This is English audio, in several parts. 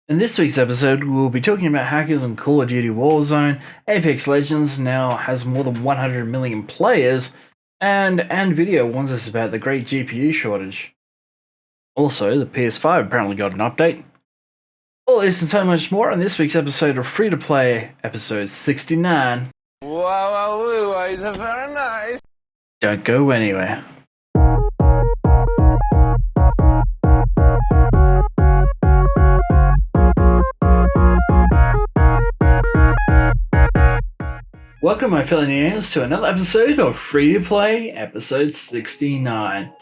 In this week's episode, we'll be talking about hackers in Call of Duty Warzone. Apex Legends now has more than 100 million players, and Nvidia warns us about the great GPU shortage. Also, the PS5 apparently got an update. All this and so much more in this week's episode of Free to Play, episode 69. Wow, is very nice. Don't go anywhere. Welcome, my fellow Neans, to another episode of Free to Play, episode 69.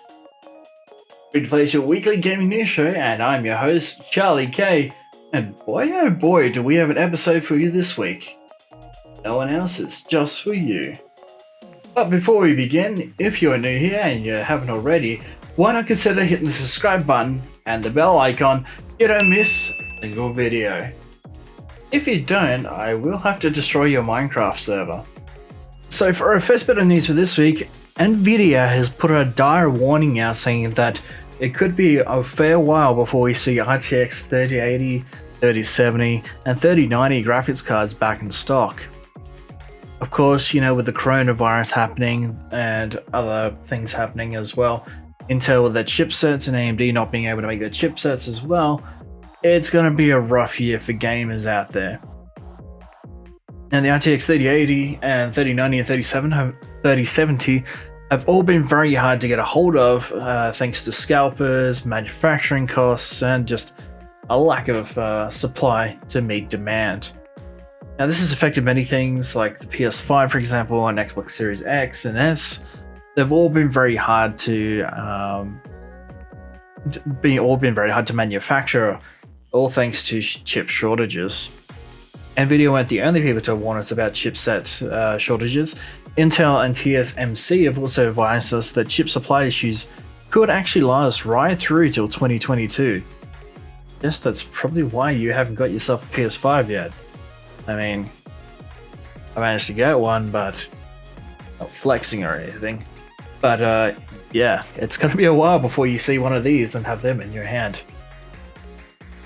Free to Play is your weekly gaming news show, and I'm your host, Charlie K. And boy, oh boy, do we have an episode for you this week. No one else, it's just for you. But before we begin, if you're new here and you haven't already, why not consider hitting the subscribe button and the bell icon so you don't miss a single video. If you don't, I will have to destroy your Minecraft server. So for our first bit of news for this week, Nvidia has put a dire warning out saying that it could be a fair while before we see RTX 3080, 3070 and 3090 graphics cards back in stock. Of course, you know, with the coronavirus happening and other things happening as well, Intel with their chipsets and AMD not being able to make their chipsets as well, it's going to be a rough year for gamers out there. Now the RTX 3080 and 3090 and 3070 have all been very hard to get a hold of thanks to scalpers, manufacturing costs, and just a lack of supply to meet demand. Now this has affected many things like the PS5, for example, and Xbox Series X and S. They've all been very hard to manufacture, all thanks to chip shortages. Nvidia weren't the only people to warn us about chipset shortages. Intel and TSMC have also advised us that chip supply issues could actually last right through till 2022. Yes, that's probably why you haven't got yourself a PS5 yet. I mean, I managed to get one, but not flexing or anything. But yeah, it's going to be a while before you see one of these and have them in your hand.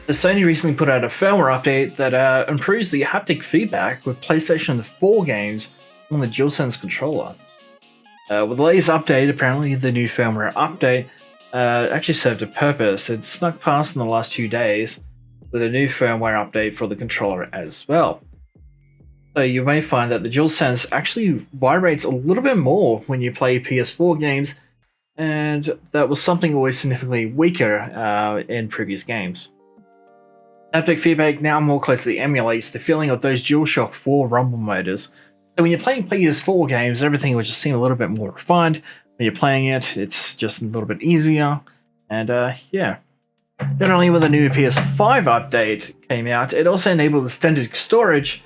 The Sony recently put out a firmware update that improves the haptic feedback with PlayStation 4 games on the DualSense controller. With the latest update, apparently the new firmware update actually served a purpose. It snuck past in the last 2 days with a new firmware update for the controller as well. So you may find that the DualSense actually vibrates a little bit more when you play PS4 games, and that was something always significantly weaker in previous games. Haptic feedback now more closely emulates the feeling of those DualShock 4 rumble motors. So when you're playing PS4 games, everything will just seem a little bit more refined. When you're playing it, it's just a little bit easier. And yeah. Not only with the new PS5 update came out, it also enabled extended storage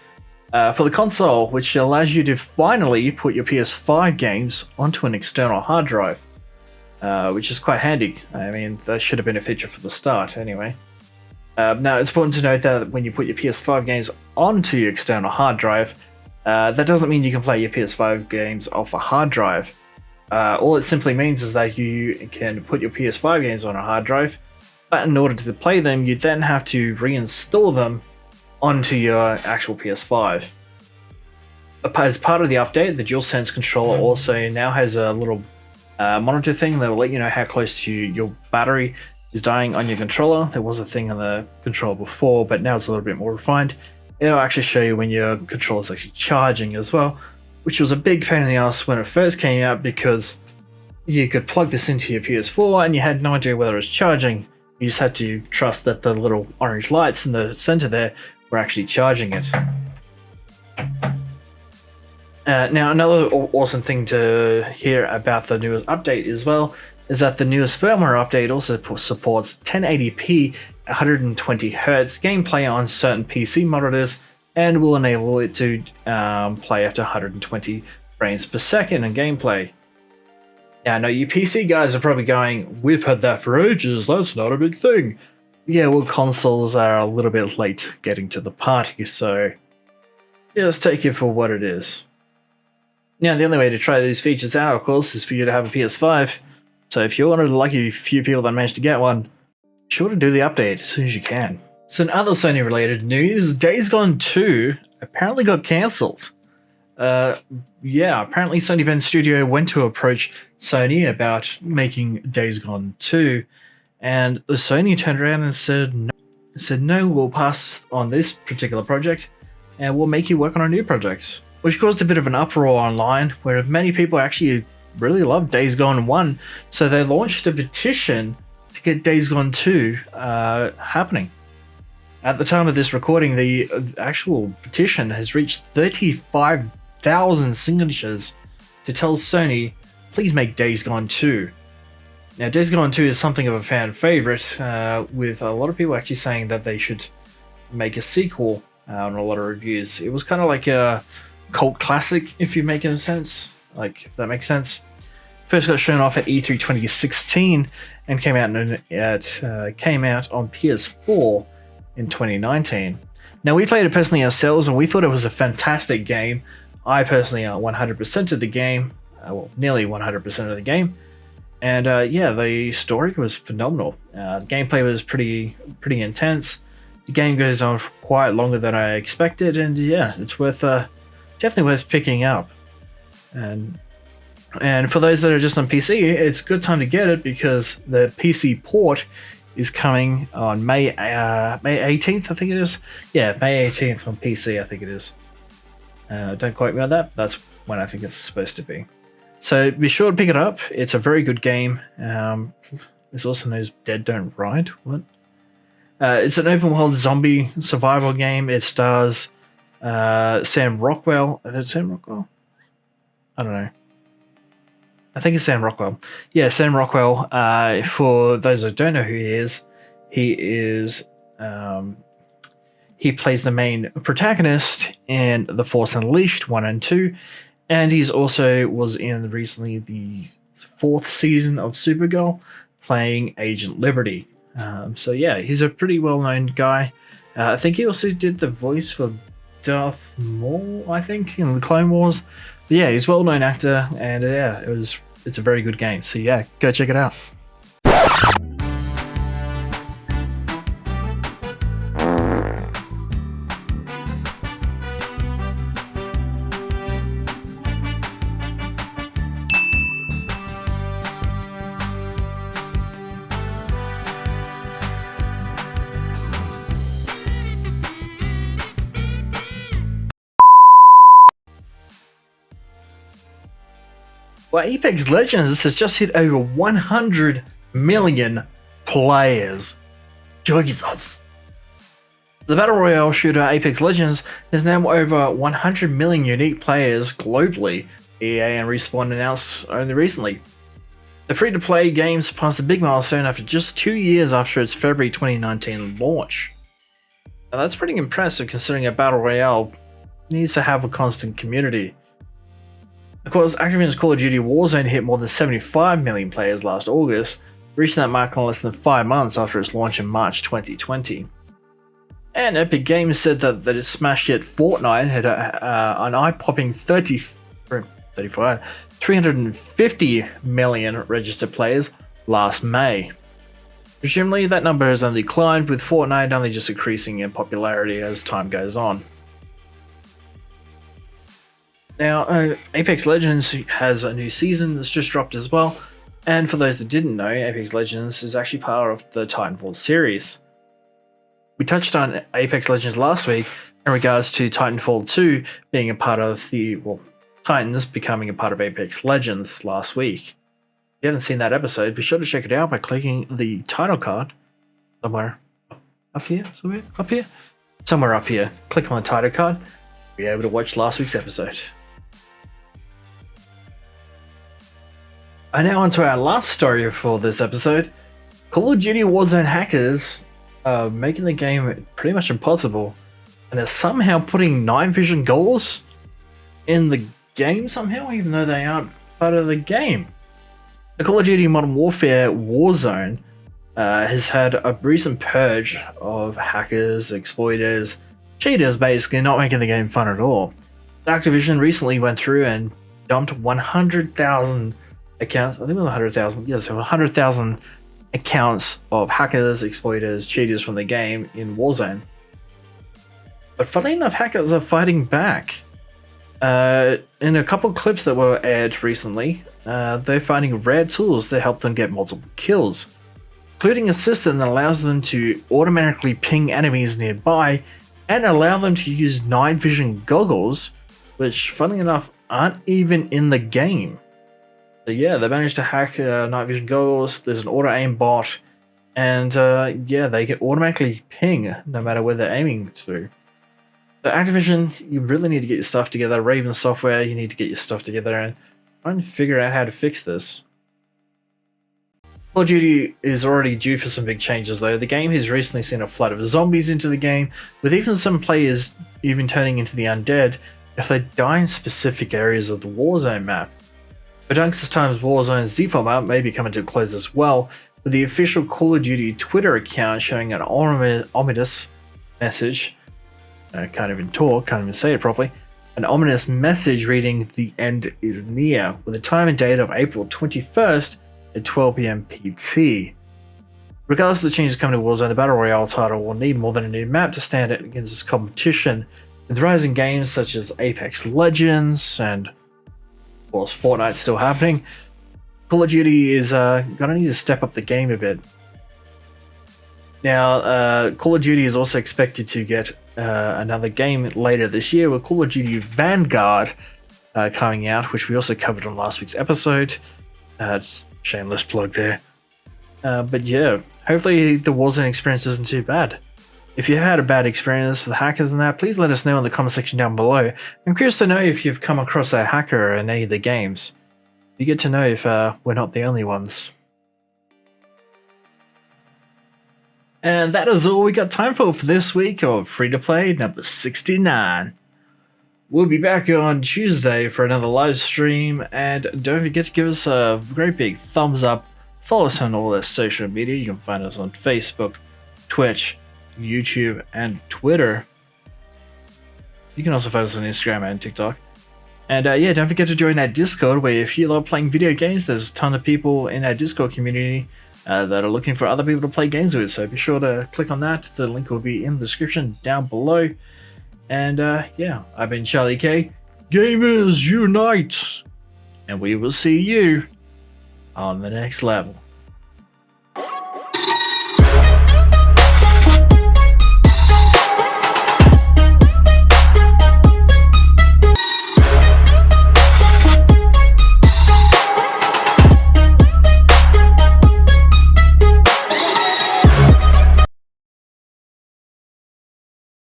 for the console, which allows you to finally put your PS5 games onto an external hard drive, which is quite handy. I mean, that should have been a feature from the start anyway. Now, it's important to note that when you put your PS5 games onto your external hard drive, that doesn't mean you can play your PS5 games off a hard drive. All it simply means is that you can put your PS5 games on a hard drive, but in order to play them, you then have to reinstall them onto your actual PS5. As part of the update, the DualSense controller also now has a little monitor thing that will let you know how close to your battery is dying on your controller. There was a thing on the controller before, but now it's a little bit more refined. It'll actually show you when your controller is actually charging as well, which was a big pain in the ass when it first came out because you could plug this into your PS4 and you had no idea whether it was charging. You just had to trust that the little orange lights in the center there were actually charging it. Now, another awesome thing to hear about the newest update as well is that the newest firmware update also supports 1080p 120Hz gameplay on certain PC monitors and will enable it to play up to 120 frames per second in gameplay. Now, I know you PC guys are probably going, we've had that for ages, that's not a big thing. Yeah, well, consoles are a little bit late getting to the party, so just take it for what it is. Now, the only way to try these features out, of course, is for you to have a PS5. So if you're one of the lucky few people that managed to get one, be sure to do the update as soon as you can. So in other Sony related news, Days Gone 2 apparently got cancelled. Apparently Sony Bend Studio went to approach Sony about making Days Gone 2, and the Sony turned around and said no, we'll pass on this particular project and we'll make you work on a new project. Which caused a bit of an uproar online, where many people actually really loved Days Gone 1, so they launched a petition to get Days Gone 2 happening. At the time of this recording, the actual petition has reached 35,000 signatures to tell Sony, please make Days Gone 2. Now, Days Gone 2 is something of a fan favorite, with a lot of people actually saying that they should make a sequel on a lot of reviews. It was kind of like a cult classic, if you make it sense. Like, if that makes sense. First got shown off at E3 2016 and came out on PS4 in 2019. Now, we played it personally ourselves and we thought it was a fantastic game. I personally 100% of the game, nearly 100% of the game. And the story was phenomenal. The gameplay was pretty intense. The game goes on for quite longer than I expected, and it's definitely worth picking up. And for those that are just on PC, it's a good time to get it because the PC port is coming on May 18th, I think it is. Yeah, May 18th on PC, I think it is. Don't quote me on that, but that's when I think it's supposed to be. So be sure to pick it up. It's a very good game. It's also known as Dead Don't Ride. What? It's an open world zombie survival game. It stars Sam Rockwell. Is it Sam Rockwell? I don't know. I think it's Sam Rockwell. Yeah, Sam Rockwell. For those that don't know who he is he plays the main protagonist in The Force Unleashed 1 and 2, and he's also was in recently the 4th season of Supergirl, playing Agent Liberty. He's a pretty well-known guy. I think he also did the voice for Darth Maul, I think, in the Clone Wars. But yeah, he's a well-known actor, and it's a very good game. So yeah, go check it out. Well, Apex Legends has just hit over 100 million players. Jesus. The Battle Royale shooter Apex Legends has now over 100 million unique players globally, EA and Respawn announced only recently. The free-to-play game surpassed a big milestone after just 2 years after its February 2019 launch. Now, that's pretty impressive considering a Battle Royale needs to have a constant community. Of course, Activision's Call of Duty Warzone hit more than 75 million players last August, reaching that mark in less than 5 months after its launch in March 2020. And Epic Games said that its smash hit Fortnite had an eye-popping 350 million registered players last May. Presumably, that number has only climbed, with Fortnite only just increasing in popularity as time goes on. Now, Apex Legends has a new season that's just dropped as well, and for those that didn't know, Apex Legends is actually part of the Titanfall series. We touched on Apex Legends last week in regards to Titanfall 2 being a part of Titans becoming a part of Apex Legends last week. If you haven't seen that episode, be sure to check it out by clicking the title card somewhere up here. Click on the title card, be able to watch last week's episode. And now on to our last story for this episode. Call of Duty Warzone hackers are making the game pretty much impossible, and they're somehow putting night vision goggles in the game somehow, even though they aren't part of the game. The Call of Duty Modern Warfare Warzone has had a recent purge of hackers, exploiters, cheaters, basically not making the game fun at all. Activision recently went through and dumped 100,000 accounts. I think it was 100,000. Yes, 100,000 accounts of hackers, exploiters, cheaters from the game in Warzone. But funnily enough, hackers are fighting back. In a couple of clips that were aired recently, they're finding rare tools to help them get multiple kills, including a system that allows them to automatically ping enemies nearby and allow them to use night vision goggles, which, funnily enough, aren't even in the game. So yeah, they managed to hack night vision goggles. There's an auto aim bot, and yeah, they get automatically ping no matter where they're aiming to. So Activision, you really need to get your stuff together. Raven Software, you need to get your stuff together and try and figure out how to fix this. Call of Duty is already due for some big changes though. The game has recently seen a flood of zombies into the game, with even some players even turning into the undead if they die in specific areas of the Warzone map. But Dunks Times Warzone's default map may be coming to a close as well, with the official Call of Duty Twitter account showing an ominous message. I can't even talk, can't even say it properly. An ominous message reading, "The end is near," with a time and date of April 21st at 12 PM PT. Regardless of the changes coming to Warzone, the Battle Royale title will need more than a new map to stand out against this competition, with rising games such as Apex Legends and, of course, Fortnite still happening. Call of Duty is gonna need to step up the game a bit. Now, Call of Duty is also expected to get another game later this year with Call of Duty Vanguard coming out, which we also covered on last week's episode. Shameless plug there. But yeah, hopefully the Warzone experience isn't too bad. If you had a bad experience with hackers and that, please let us know in the comment section down below. I'm curious to know if you've come across a hacker in any of the games. You get to know if we're not the only ones. And that is all we got time for this week of Free to Play number 69. We'll be back on Tuesday for another live stream, and don't forget to give us a great big thumbs up. Follow us on all our social media. You can find us on Facebook, Twitch, YouTube, and Twitter. You can also find us on Instagram and TikTok. And yeah, don't forget to join our Discord, where if you love playing video games, there's a ton of people in our Discord community that are looking for other people to play games with, so be sure to click on that. The link will be in the description down below. And yeah, I've been Charlie K. Gamers Unite! And we will see you on the next level.